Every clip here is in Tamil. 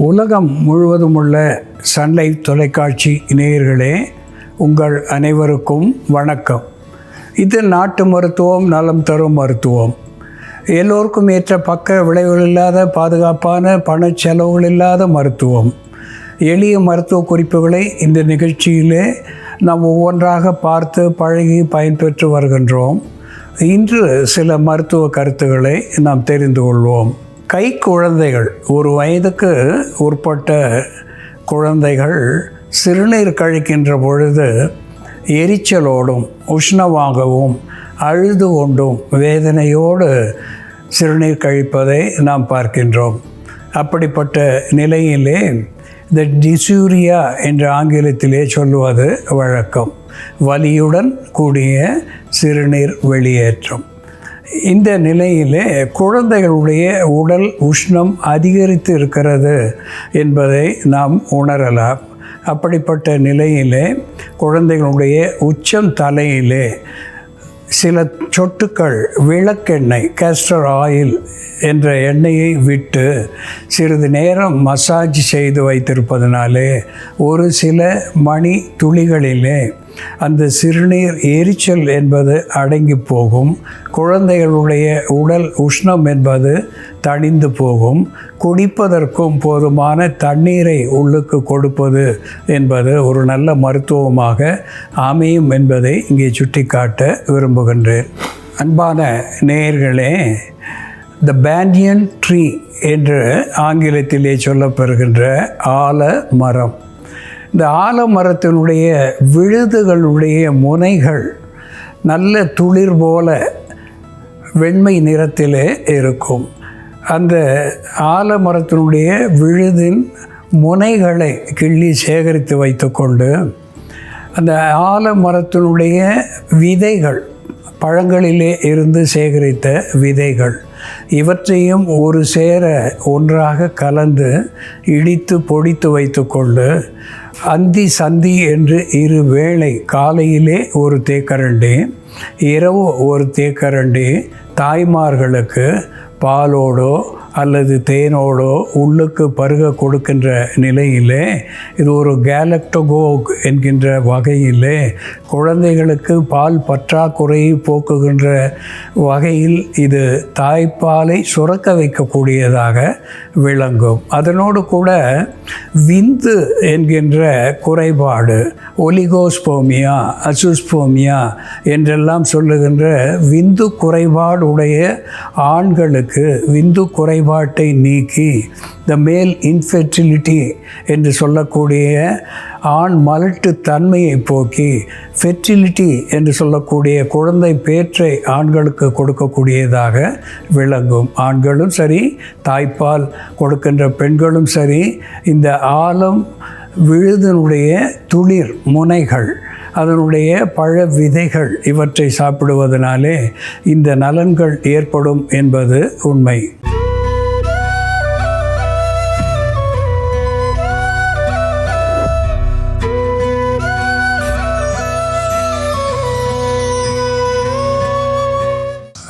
உலகம் முழுவதும் உள்ள சன்லைஃப் தொலைக்காட்சி நேயர்களே, உங்கள் அனைவருக்கும் வணக்கம். இது நாட்டு மருத்துவம், நலம் தரும் மருத்துவம். எல்லோருக்கும் ஏற்ற பக்க விளைவுகள் இல்லாத, பாதுகாப்பான, பண செலவுகள் இல்லாத மருத்துவம். எளிய மருத்துவ குறிப்புகளை இந்த நிகழ்ச்சியிலே நாம் ஒவ்வொன்றாக பார்த்து பழகி பயன்பெற்று வருகின்றோம். இன்று சில மருத்துவ கருத்துக்களை நாம் தெரிந்து கொள்வோம். கை குழந்தைகள், ஒரு வயதுக்கு உட்பட்ட குழந்தைகள் சிறுநீர் கழிக்கின்ற பொழுது எரிச்சலோடும் உஷ்ணமாகவும் அழுது கொண்டும் வேதனையோடு சிறுநீர் கழிப்பதை நாம் பார்க்கின்றோம். அப்படிப்பட்ட நிலையிலே இந்த டிசூரியா என்ற ஆங்கிலத்திலே சொல்லுவது வழக்கம். வலியுடன் கூடிய சிறுநீர் வெளியேற்றம். இந்த நிலையிலே குழந்தைகளுடைய உடல் உஷ்ணம் அதிகரித்து இருக்கிறது என்பதை நாம் உணரலாம். அப்படிப்பட்ட நிலையிலே குழந்தைகளுடைய உச்சம் தலையிலே சில சொட்டுக்கள் விளக்கெண்ணெய், கேஸ்டர் ஆயில் என்ற எண்ணெயை விட்டு சிறிது நேரம் மசாஜ் செய்து வைத்திருப்பதனாலே ஒரு சில மணி துளிகளிலே அந்த சிறுநீர் எரிச்சல் என்பது அடங்கி போகும். குழந்தைகளுடைய உடல் உஷ்ணம் என்பது தணிந்து போகும். குடிப்பதற்கும் போதுமான தண்ணீரை உள்ளுக்கு கொடுப்பது என்பது ஒரு நல்ல மருத்துவமாக அமையும் என்பதை இங்கே சுட்டிக்காட்ட விரும்புகின்றேன். அன்பான நேயர்களே, த பேனியன் ட்ரீ என்று ஆங்கிலத்திலே சொல்லப்பெறுகின்ற ஆலமரம். இந்த ஆலமரத்தினுடைய விழுதுகளுடைய முனைகள் நல்ல துளிர் போல வெண்மை நிறத்திலே இருக்கும். அந்த ஆலமரத்தினுடைய விழுதின் முனைகளை கிள்ளி சேகரித்து வைத்துக்கொண்டு அந்த ஆலமரத்தினுடைய விதைகள், பழங்களிலே இருந்து சேகரித்த விதைகள், இவற்றையும் ஒரு சேர ஒன்றாக கலந்து இடித்து பொடித்து வைத்துக்கொண்டு அந்தி சந்தி என்று இரு வேளை, காலையிலே ஒரு தேக்கரண்டி, இரவு ஒரு தேக்கரண்டி தாய்மார்களுக்கு பாலோடோ அல்லது தேனோடோ உள்ளுக்கு பருக கொடுக்கின்ற நிலையிலே இது ஒரு கேலக்டோகோக் என்கின்ற வகையிலே குழந்தைகளுக்கு பால் பற்றாக்குறையை போக்குகின்ற வகையில் இது தாய்ப்பாலை சுரக்க வைக்கக்கூடியதாக விளங்கும். அதனோடு கூட விந்து என்கின்ற குறைபாடு, ஒலிகோஸ்போமியா, அசுஸ்போமியா என்றெல்லாம் சொல்லுகின்ற விந்து குறைபாடுடைய ஆண்களுக்கு விந்து குறைபாட்டை நீக்கி த மேல் இன்ஃபெர்டிலிட்டி என்று சொல்லக்கூடிய ஆண் மலட்டு தன்மையை போக்கி ஃபெர்டிலிட்டி என்று சொல்லக்கூடிய குழந்தை பேற்றை ஆண்களுக்கு கொடுக்கக்கூடியதாக விளங்கும். ஆண்களும் சரி, தாய்ப்பால் கொடுக்கின்ற பெண்களும் சரி, இந்த ஆலம் விழுதினுடைய துளிர் முனைகள், அதனுடைய பழ விதைகள் இவற்றை சாப்பிடுவதனாலே இந்த நலன்கள் ஏற்படும் என்பது உண்மை.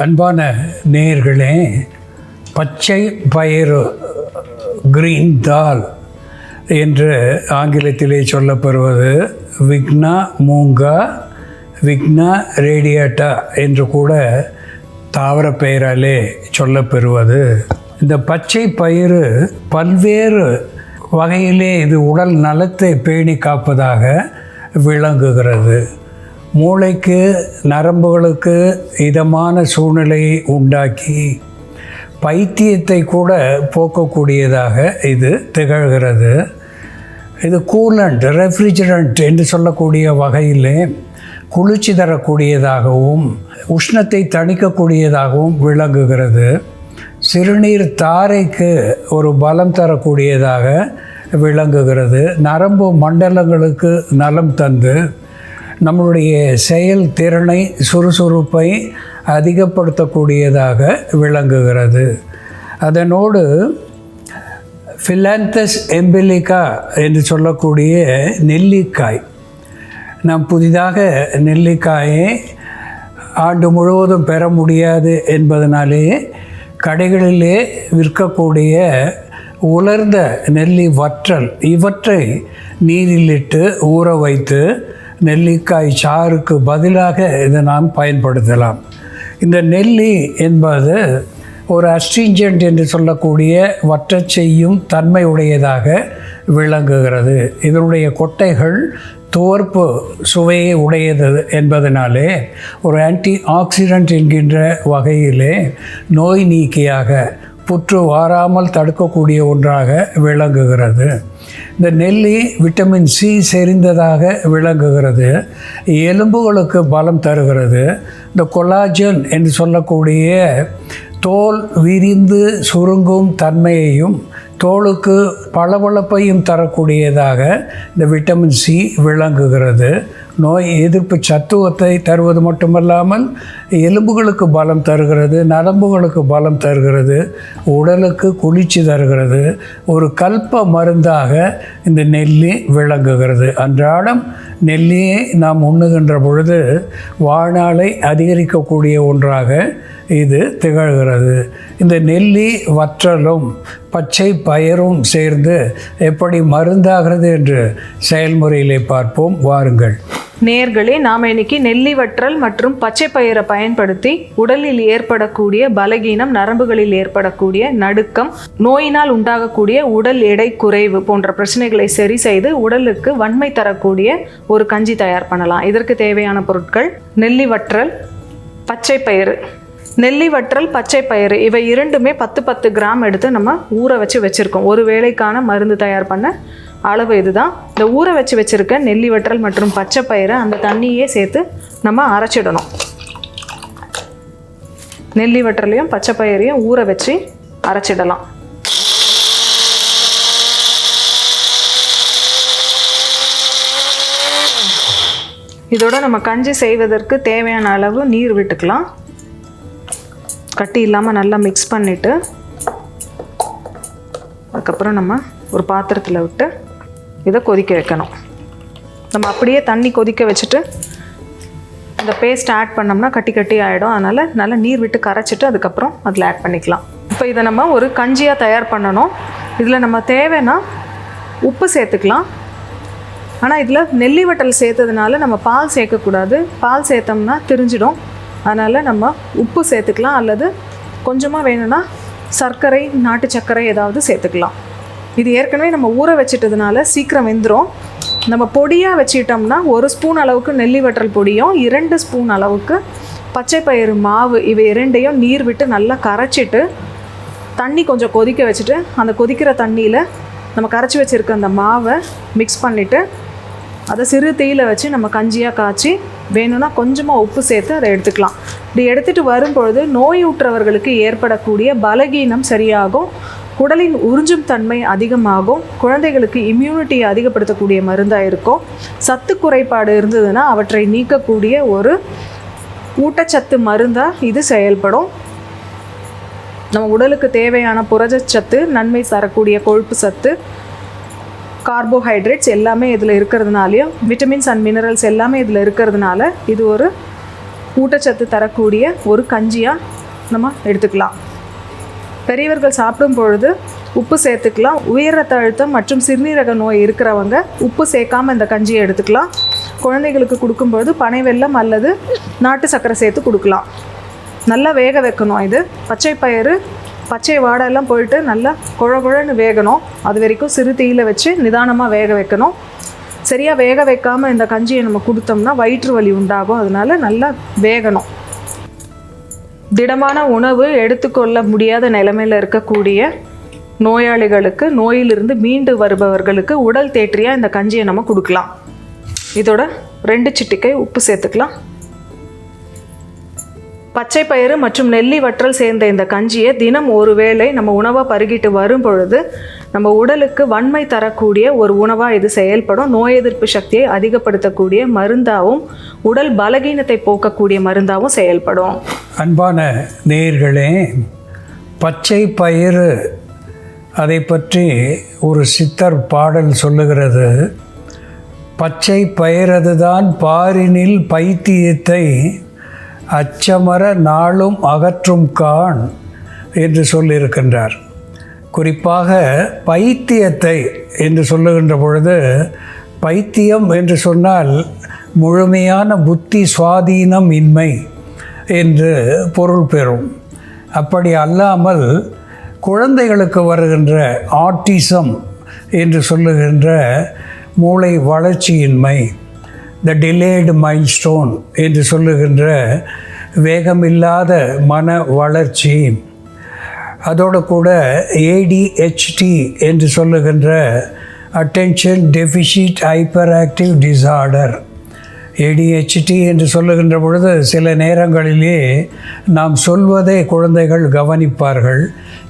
அன்பான நேயர்களே, பச்சை பயிறு, கிரீன் தால் என்று ஆங்கிலத்திலே சொல்லப்பெறுவது விக்னா மூங்கா, விக்னா ரேடியாட்டா என்று கூட தாவர பெயராலே சொல்லப்பெறுவது. இந்த பச்சை பயிறு பல்வேறு வகையிலே இது உடல் நலத்தை பேணி காப்பதாக விளங்குகிறது. மூளைக்கு, நரம்புகளுக்கு இதமான சூழ்நிலையை உண்டாக்கி பைத்தியத்தை கூட போக்கக்கூடியதாக இது திகழ்கிறது. இது கூலண்ட், ரெஃப்ரிஜரண்ட் என்று சொல்லக்கூடிய வகையிலே குளிர்ச்சி தரக்கூடியதாகவும் உஷ்ணத்தை தணிக்கக்கூடியதாகவும் விளங்குகிறது. சிறுநீர் தாரைக்கு ஒரு பலம் தரக்கூடியதாக விளங்குகிறது. நரம்பு மண்டலங்களுக்கு நலம் தந்து நம்முடைய செயல் திறனை, சுறுசுறுப்பை அதிகப்படுத்தக்கூடியதாக விளங்குகிறது. அதனோடு ஃபிலாந்தஸ் எம்பிலிகா என்று சொல்லக்கூடிய நெல்லிக்காய், நாம் புதிதாக நெல்லிக்காயை ஆண்டு முழுவதும் பெற முடியாது என்பதனாலே கடைகளிலே விற்கக்கூடிய உலர்ந்த நெல்லி வற்றல் இவற்றை நீரிலிட்டு ஊற வைத்து நெல்லிக்காய் சாறுக்கு பதிலாக இதை நாம் பயன்படுத்தலாம். இந்த நெல்லி என்பது ஒரு அஸ்ட்ரிஞ்சன்ட் என்று சொல்லக்கூடிய வற்றச் செய்யும் தன்மை உடையதாக விளங்குகிறது. இதனுடைய கொட்டைகள் துவர்ப்பு சுவையை உடையது என்பதனாலே ஒரு ஆன்டி ஆக்சிடென்ட் என்கின்ற வகையிலே நோய் நீக்கியாக புற்று வாராமல் தடுக்கக்கூடிய ஒன்றாக விளங்குகிறது. இந்த நெல்லி விட்டமின் சி செறிந்ததாக விளங்குகிறது. எலும்புகளுக்கு பலம் தருகிறது. இந்த கொலாஜன் என்று சொல்லக்கூடிய தோல் விரிந்து சுருங்கும் தன்மையையும் தோலுக்கு பளபளப்பையும் தரக்கூடியதாக இந்த விட்டமின் சி விளங்குகிறது. நோய் எதிர்ப்பு சத்துவத்தை தருவது மட்டுமல்லாமல் எலும்புகளுக்கு பலம் தருகிறது, நரம்புகளுக்கு பலம் தருகிறது, உடலுக்கு குளிர்ச்சி தருகிறது. ஒரு கல்ப மருந்தாக இந்த நெல்லி விளங்குகிறது. அன்றாடம் நெல்லியை நாம் உண்ணுகின்ற பொழுது வாழ்நாளை அதிகரிக்கக்கூடிய ஒன்றாக இது திகழ்கிறது. இந்த நெல்லி வற்றலும் பச்சை பயிரும் சேர்ந்து எப்படி மருந்தாகிறது என்று செயல்முறையிலே பார்ப்போம், வாருங்கள். நேர்களே, நாம் இன்னைக்கு நெல்லி வற்றல் மற்றும் பச்சை பயிரை பயன்படுத்தி உடலில் ஏற்படக்கூடிய பலகீனம், நரம்புகளில் ஏற்படக்கூடிய நடுக்கம், நோயினால் உண்டாகக்கூடிய உடல் எடை குறைவு போன்ற பிரச்சனைகளை சரி செய்து உடலுக்கு வன்மை தரக்கூடிய ஒரு கஞ்சி தயார் பண்ணலாம். இதற்கு தேவையான பொருட்கள்: நெல்லி வற்றல், பச்சை பயிறு. நெல்லி வற்றல், பச்சை பயிறு இவை இரண்டுமே 10 கிராம் எடுத்து நம்ம ஊற வச்சுருக்கோம். ஒரு வேளைக்கான மருந்து தயார் பண்ண அளவு இதுதான். இந்த ஊற வச்சுருக்க நெல்லி வற்றல் மற்றும் பச்சை பயிரை அந்த தண்ணியே சேர்த்து நம்ம அரைச்சிடணும். நெல்லி வற்றலையும் பச்சை பயிரையும் ஊற வச்சு அரைச்சிடலாம். இதோட நம்ம கஞ்சி செய்வதற்கு தேவையான அளவு நீர் விட்டுக்கலாம். கட்டி இல்லாமல் நல்லா மிக்ஸ் பண்ணிவிட்டு அதுக்கப்புறம் நம்ம ஒரு பாத்திரத்தில் விட்டு இதை கொதிக்க வைக்கணும். நம்ம அப்படியே தண்ணி கொதிக்க வச்சுட்டு இந்த பேஸ்ட் ஆட் பண்ணோம்னா கட்டி ஆகிடும். அதனால் நல்லா நீர் விட்டு கரைச்சிட்டு அதுக்கப்புறம் அதில் ஆட் பண்ணிக்கலாம். இப்போ இதை நம்ம ஒரு கஞ்சியாக தயார் பண்ணணும். இதில் நம்ம தேவைன்னா உப்பு சேர்த்துக்கலாம். ஆனால் இதில் நெல்லி வற்றல் சேர்த்ததுனால நம்ம பால் சேர்க்கக்கூடாது. பால் சேர்த்தோம்னா திரிஞ்சிடும். அதனால் நம்ம உப்பு சேர்த்துக்கலாம், அல்லது கொஞ்சமாக வேணும்னா சர்க்கரை, நாட்டு சர்க்கரை ஏதாவது சேர்த்துக்கலாம். இது ஏற்கனவே நம்ம ஊற வச்சிட்டதுனால சீக்கிரம் வெந்துடும். நம்ம பொடியாக வச்சுக்கிட்டோம்னா 1 ஸ்பூன் அளவுக்கு நெல்லி வற்றல் பொடியும் 2 ஸ்பூன் அளவுக்கு பச்சை பயிறு மாவு இவை இரண்டையும் நீர் விட்டு நல்லா கரைச்சிட்டு தண்ணி கொஞ்சம் கொதிக்க வச்சுட்டு அந்த கொதிக்கிற தண்ணியில் நம்ம கரைச்சி வச்சுருக்க அந்த மாவை மிக்ஸ் பண்ணிவிட்டு அதை சிறு தீயில் வச்சு நம்ம கஞ்சியாக காய்ச்சி வேணும்னா கொஞ்சமாக உப்பு சேர்த்து அதை எடுத்துக்கலாம். இப்படி எடுத்துகிட்டு வரும்பொழுது நோயூற்றவர்களுக்கு ஏற்படக்கூடிய பலகீனம் சரியாகும், உடலின் உறிஞ்சும் தன்மை அதிகமாகும், குழந்தைகளுக்கு இம்யூனிட்டியை அதிகப்படுத்தக்கூடிய மருந்தாக இருக்கும். சத்து குறைபாடு இருந்ததுன்னா அவற்றை நீக்கக்கூடிய ஒரு ஊட்டச்சத்து மருந்தாக இது செயல்படும். நம்ம உடலுக்கு தேவையான புரதச்சத்து, நன்மை தரக்கூடிய கொழுப்பு சத்து, கார்போஹைட்ரேட்ஸ் எல்லாமே இதில் இருக்கிறதுனாலையும் விட்டமின்ஸ் அண்ட் மினரல்ஸ் எல்லாமே இதில் இருக்கிறதுனால இது ஒரு ஊட்டச்சத்து தரக்கூடிய ஒரு கஞ்சியாக நம்ம எடுத்துக்கலாம். பெரியவர்கள் சாப்பிடும் பொழுது உப்பு சேர்த்துக்கலாம். உயர் ரத்த அழுத்தம் மற்றும் சிறுநீரக நோய் இருக்கிறவங்க உப்பு சேர்க்காமல் இந்த கஞ்சியை எடுத்துக்கலாம். குழந்தைகளுக்கு கொடுக்கும்பொழுது பனை வெல்லம் அல்லது நாட்டு சர்க்கரை சேர்த்து கொடுக்கலாம். நல்லா வேக வைக்கணும். இது பச்சை பயிறு பச்சை வாடெல்லாம் போயிட்டு நல்லா குழகுழன்னு வேகணும். அது வரைக்கும் சிறு தீயில் வச்சு நிதானமாக வேக வைக்கணும். சரியாக வேக வைக்காமல் இந்த கஞ்சியை நம்ம கொடுத்தோம்னா வயிற்று வலி உண்டாகும். அதனால் நல்லா வேகணும். திடமான உணவு எடுத்துக்கொள்ள முடியாத நிலைமையில் இருக்கக்கூடிய நோயாளிகளுக்கு, நோயிலிருந்து மீண்டு வருபவர்களுக்கு உடல் தேற்றியாக இந்த கஞ்சியை நம்ம கொடுக்கலாம். இதோட 2 சிட்டிகை உப்பு சேர்த்துக்கலாம். பச்சை பயிறு மற்றும் நெல்லி வற்றல் சேர்ந்த இந்த கஞ்சியை தினம் ஒரு வேளை நம்ம உணவாக பருகிட்டு வரும் பொழுது நம்ம உடலுக்கு வன்மை தரக்கூடிய ஒரு உணவாக இது செயல்படும். நோய் எதிர்ப்பு சக்தியை அதிகப்படுத்தக்கூடிய மருந்தாகவும் உடல் பலகீனத்தை போக்கக்கூடிய மருந்தாகவும் செயல்படும். அன்பான நேயர்களே, பச்சை பயிறு அதை பற்றி ஒரு சித்தர் பாடல் சொல்லுகிறது. பச்சை பயிரதுதான் பாரினில் பைத்தியத்தை அச்சமர நாளும் அகற்றும் கான் என்று சொல்லியிருக்கின்றார். குறிப்பாக பைத்தியத்தை என்று சொல்லுகின்ற பொழுது, பைத்தியம் என்று சொன்னால் முழுமையான புத்தி சுவாதீனம் இன்மை என்று பொருள் பெறும். அப்படி அல்லாமல் குழந்தைகளுக்கு வருகின்ற ஆட்டிசம் என்று சொல்லுகின்ற மூளை வளர்ச்சியின்மை, த டிலேடு மைல்ஸ்டோன் என்று சொல்லுகின்ற வேகமில்லாத மன வளர்ச்சி, அதோடு கூட ADHD என்று சொல்லுகின்ற attention deficit hyper active disorder. ADHD என்று சொல்லுகின்ற பொழுது சில நேரங்களிலே நாம் சொல்வதை குழந்தைகள் கவனிப்பார்கள்,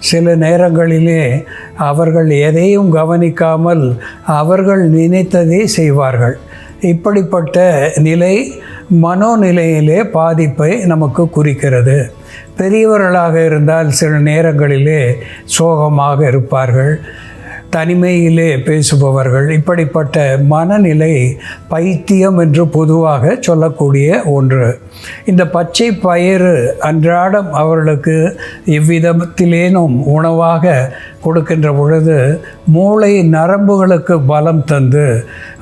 சில நேரங்களிலே அவர்கள் எதையும் கவனிக்காமல் அவர்கள் நினைத்ததை செய்வார்கள். இப்படிப்பட்ட நிலை மனோநிலையிலே பாதிப்பை நமக்கு குறிக்கிறது. பெரியவர்களாக இருந்தால் சில நேரங்களிலே சோகமாக இருப்பார்கள், தனிமையிலே பேசுபவர்கள். இப்படிப்பட்ட மனநிலை பைத்தியம் என்று பொதுவாக சொல்லக்கூடிய ஒன்று. இந்த பச்சை பயிறு அன்றாடம் அவர்களுக்கு எவ்விதத்திலேனும் உணவாக கொடுக்கின்ற பொழுது மூளை நரம்புகளுக்கு பலம் தந்து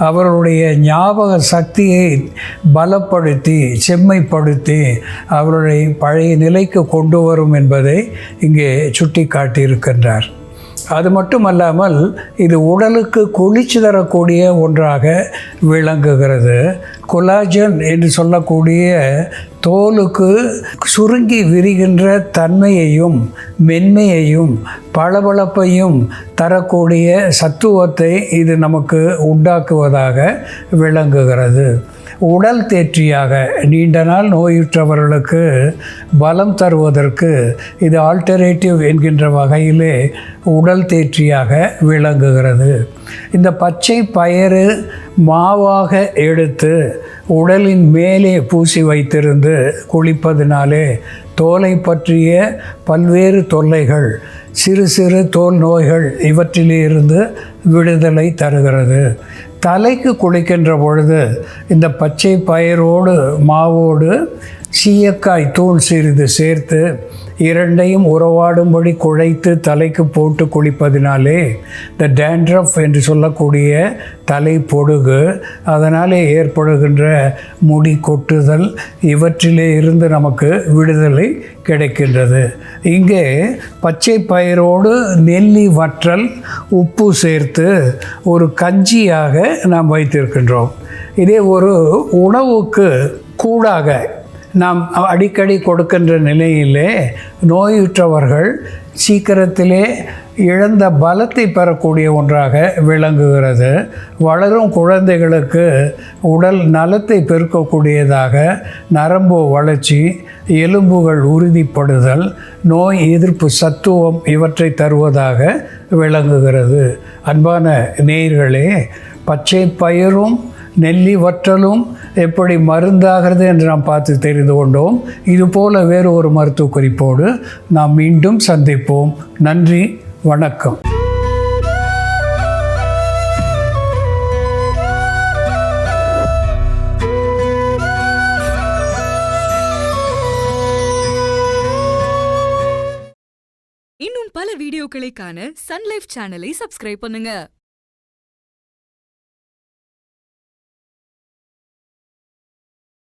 அவர்களுடைய ஞாபக சக்தியை பலப்படுத்தி செம்மைப்படுத்தி அவருடைய பழைய நிலைக்கு கொண்டு வரும் என்பதை இங்கே சுட்டி காட்டியிருக்கின்றார். அது மட்டுமல்லாமல் இது உடலுக்கு குளிர்ச்சி தரக்கூடிய ஒன்றாக விளங்குகிறது. கொலாஜன் என்று சொல்லக்கூடிய தோலுக்கு சுருங்கி விரிகின்ற தன்மையையும் மென்மையையும் பளபளப்பையும் தரக்கூடிய சத்துவத்தை இது நமக்கு உண்டாக்குவதாக விளங்குகிறது. உடல் தேற்றியாக நீண்ட நாள் நோயுற்றவர்களுக்கு பலம் தருவதற்கு இது ஆல்டர்னேட்டிவ் என்கின்ற வகையிலே உடல் தேற்றியாக விளங்குகிறது. இந்த பச்சை பயிறு மாவாக எடுத்து உடலின் மேலே பூசி வைத்திருந்து குளிப்பதினாலே தோலை பற்றிய பல்வேறு தொல்லைகள், சிறு சிறு தோல் நோய்கள் இவற்றிலிருந்து விடுதலை தருகிறது. தலைக்கு குளிக்கின்ற பொழுது இந்த பச்சை பயிரோடு மாவோடு சீயக்காய் தூள் சிறிது சேர்த்து இரண்டையும் உறவாடும்படி குழைத்து தலைக்கு போட்டு குளிப்பதினாலே இந்த டேண்ட்ரஃப் என்று சொல்லக்கூடிய தலை பொடுகு, அதனாலே ஏற்படுகின்ற முடி கொட்டுதல் இவற்றிலே இருந்து நமக்கு விடுதலை கிடைக்கின்றது. இங்கே பச்சை பயிரோடு நெல்லி வற்றல் உப்பு சேர்த்து ஒரு கஞ்சியாக நாம் வைத்திருக்கின்றோம். இதே ஒரு உணவுக்கு கூடாக நாம் அடிக்கடி கொடுக்கின்ற நிலையிலே நோயுற்றவர்கள் சீக்கிரத்திலே இழந்த பலத்தை பெறக்கூடிய ஒன்றாக விளங்குகிறது. வளரும் குழந்தைகளுக்கு உடல் நலத்தை பெருக்கக்கூடியதாக நரம்பு வளர்ச்சி, எலும்புகள் உறுதிப்படுதல், நோய் எதிர்ப்பு சத்துவம் இவற்றை தருவதாக விளங்குகிறது. அன்பான நேயர்களே, பச்சை பயிரும் நெல்லி வற்றலும் எப்படி மருந்தாகிறது என்று நாம் பார்த்து தெரிந்து கொண்டோம். இதுபோல வேறு ஒரு மருத்துவ குறிப்போடு நாம் மீண்டும் சந்திப்போம். நன்றி, வணக்கம். இன்னும் பல வீடியோக்களை காண சன் லைஃப் சேனலை சப்ஸ்கிரைப் பண்ணுங்க.